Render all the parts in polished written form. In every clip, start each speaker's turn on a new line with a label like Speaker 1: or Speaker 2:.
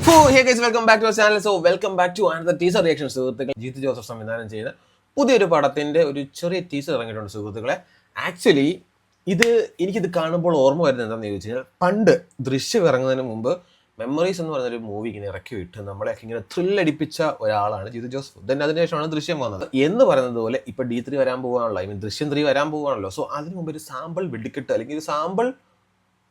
Speaker 1: Hey guys, welcome back to our channel. So welcome back to another teaser reaction. സുഹൃത്തുക്കളെ, Jeethu Joseph സംവിധാനം ചെയ്ത പുതിയൊരു പടത്തിന്റെ ഒരു ചെറിയ ടീസർ ഇറങ്ങിയിട്ടുണ്ട് സുഹൃത്തുക്കളെ. ആക്ച്വലി എനിക്കിത് കാണുമ്പോൾ ഓർമ്മ വരുന്നത് എന്താണെന്ന് ചോദിച്ചു കഴിഞ്ഞാൽ, പണ്ട് ദൃശ്യം ഇറങ്ങുന്നതിന് മുമ്പ് മെമ്മറീസ് എന്ന് പറയുന്നൊരു മൂവി ഇങ്ങനെ ഇറക്കി വിട്ട് നമ്മളെയൊക്കെ ഇങ്ങനെ ത്രില്ലടിപ്പിച്ച ഒരാളാണ് ജീത്തു ജോസഫ്. ദെൻ അതിനുശേഷമാണ് ദൃശ്യം വന്നത് എന്ന് പറയുന്നത് പോലെ ഇപ്പൊ D3 വരാൻ പോകാണല്ലോ, ദൃശ്യം 3 വരാൻ പോകാണല്ലോ. സോ അതിന് മുമ്പ് ഒരു സാമ്പിൾ വെടിക്കെട്ട് അല്ലെങ്കിൽ ഒരു സാമ്പിൾ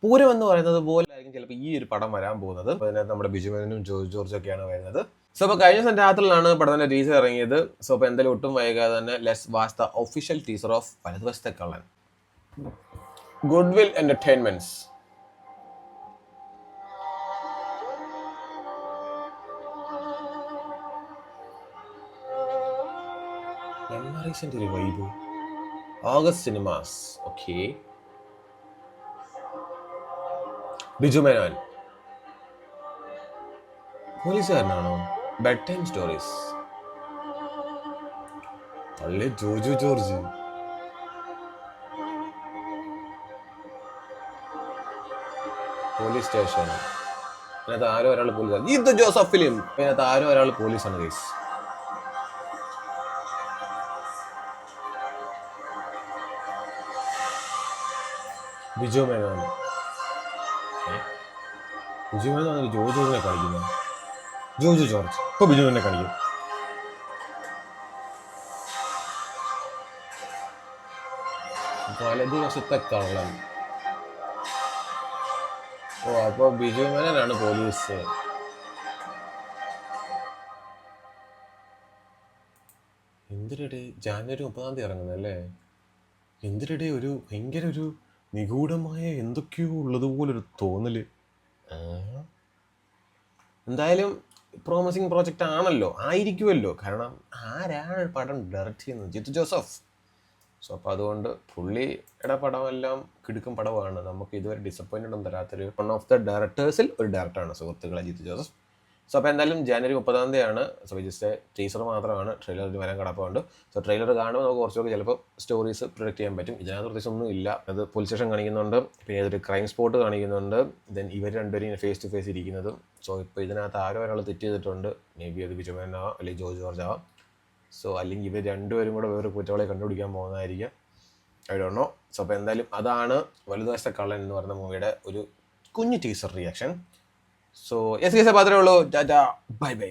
Speaker 1: പൂരം എന്ന് പറയുന്നത് പോലെ ആയിരിക്കും ചിലപ്പോൾ ഈ ഒരു പടം വരാൻ പോകുന്നത്. അതിനകത്ത് നമ്മുടെ ബിജു മേനോനും ജോർജ് ജോർജൊക്കെയാണ് വരുന്നത്. സോ അപ്പോൾ കഴിഞ്ഞ രാത്രിയിലാണ് പടത്തിന്റെ ടീസർ ഇറങ്ങിയത്. സോ അപ്പോൾ എന്തായാലും ഒട്ടും വൈകാതെ തന്നെ let's watch the official teaser of വലതുവശത്തെ കള്ളൻ. Goodwill Entertainments. മെമ്മറീസിന്റെ ഒരു vibe. August Cinemas. Okay, Biju Menon പോലീസുകാരനാണോ? Bed time stories. അല്ലേ ജോജു ജോർജ്. Police station. അതിനകത്ത് ആരോ ഒരാൾ പോലീസാണ്. ജീത്തു ജോസഫ് ഫിലിം. അതിനകത്ത് ആരോ ഒരാൾ പോലീസാണ് ഗൈസ്. ബിജു മേനോൻ. ബിജു മേനോൻ ജോജുവിനെ കാണിക്കുന്നു. ജോജു ജോർജ് ഇപ്പൊ ബിജുവിനെ കാണിക്കും. വലതുവശത്തെ കള്ളൻ. ഓ, അപ്പൊ ബിജു മേനോനാണ് പോലീസ്. എന്തിനിടെ ജാനുവരി 30 ഇറങ്ങുന്നല്ലേ? എന്തിനിടെ ഒരു ഭയങ്കര ഒരു നിഗൂഢമായ എന്തൊക്കെയോ ഉള്ളതുപോലൊരു തോന്നല്. എന്തായാലും പ്രോമിസിങ് പ്രോജക്റ്റ് ആണല്ലോ, ആയിരിക്കുമല്ലോ. കാരണം ആരാണ് പടം ഡയറക്റ്റ് ചെയ്യുന്നത്? ജീത്തു ജോസഫ്. സോ അപ്പോൾ അതുകൊണ്ട് പുള്ളിയുടെ പടമെല്ലാം കിടുക്കും പടമാണ്. നമുക്ക് ഇതുവരെ ഡിസപ്പോയിൻറ്റഡ് ഒന്നും തരാത്തൊരു വൺ ഓഫ് ദ ഡയറക്ടേഴ്സിൽ ഒരു ഡയറക്ടറാണ് സുഹൃത്തുക്കളെ ജീത്തു ജോസഫ്. സോ അപ്പോൾ എന്തായാലും ജാനുവരി 30 സോ ജസ്റ്റ് ടീസർ മാത്രമാണ്, ട്രെയിലർ വരാൻ കിടപ്പുണ്ട്. സോ ട്രെയിലർ കാണുമ്പോൾ നമുക്ക് കുറച്ചൊക്കെ ചിലപ്പോൾ സ്റ്റോറീസ് പ്രൊഡക്റ്റ് ചെയ്യാൻ പറ്റും. ഇതിനകത്ത് പ്രത്യേകിച്ച് ഒന്നും ഇല്ല. അത് പോലീസ് സ്റ്റേഷൻ കാണിക്കുന്നുണ്ട്, പിന്നെ ഏതൊരു ക്രൈം സ്പോട്ട് കാണിക്കുന്നുണ്ട്. ദെൻ ഇവർ രണ്ടുപേരും ഫേസ് ടു ഫേസ് ഇരിക്കുന്നതും. സോ ഇപ്പോൾ ഇതിനകത്ത് ആരോ ഒരാൾ തെറ്റ് ചെയ്തിട്ടുണ്ട്. മേ ബി അത് ബിജു മേനോനാവാം അല്ലെങ്കിൽ ജോർജ് ജോർജ് ആവാം. സോ അല്ലെങ്കിൽ ഇവർ രണ്ടുപേരും കൂടെ വേറെ കുറ്റവാളിയെ കണ്ടുപിടിക്കാൻ പോകുന്നതായിരിക്കും. I don't know. സോ അപ്പോൾ എന്തായാലും അതാണ് വലതുവശത്തെ കള്ളൻ എന്ന് പറയുന്ന മൂവിയുടെ ഒരു കുഞ്ഞു teaser reaction. So yes guys, അപ്പോൾ അത്രേ ഉള്ളൂ. Tata, bye bye.